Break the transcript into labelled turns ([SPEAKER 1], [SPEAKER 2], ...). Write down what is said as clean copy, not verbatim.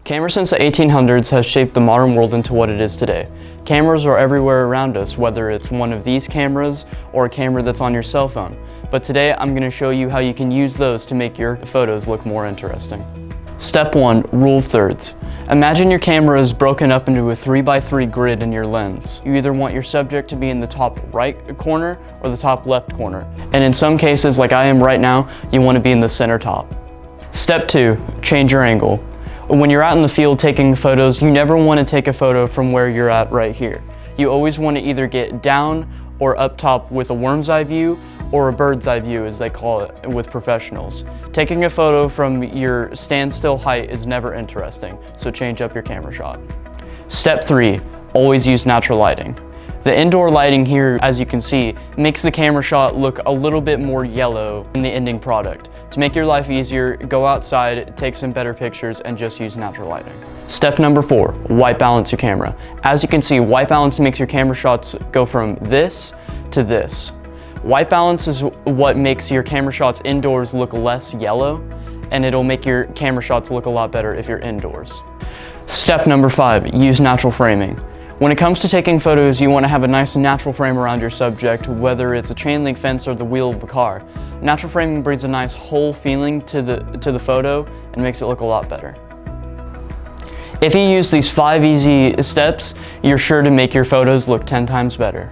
[SPEAKER 1] Camera since the 1800s has shaped the modern world into what it is today. Cameras are everywhere around us, whether it's one of these cameras or a camera that's on your cell phone. But today I'm going to show you how you can use those to make your photos look more interesting. Step 1. Rule of thirds. Imagine your camera is broken up into a 3x3 grid in your lens. You either want your subject to be in the top right corner or the top left corner. And in some cases, like I am right now, you want to be in the center top. Step 2. Change your angle. When you're out in the field taking photos, you never want to take a photo from where you're at right here. You always want to either get down or up top with a worm's eye view or a bird's eye view, as they call it with professionals. Taking a photo from your standstill height is never interesting, so change up your camera shot. Step 3. Always use natural lighting. The indoor lighting here, as you can see, makes the camera shot look a little bit more yellow in the ending product. To make your life easier, go outside, take some better pictures, and just use natural lighting. Step number 4, white balance your camera. As you can see, white balance makes your camera shots go from this to this. White balance is what makes your camera shots indoors look less yellow, and it'll make your camera shots look a lot better if you're indoors. Step number 5, use natural framing. When it comes to taking photos, you want to have a nice natural frame around your subject, whether it's a chain link fence or the wheel of a car. Natural framing brings a nice whole feeling to the photo and makes it look a lot better. If you use these 5 easy steps, you're sure to make your photos look 10 times better.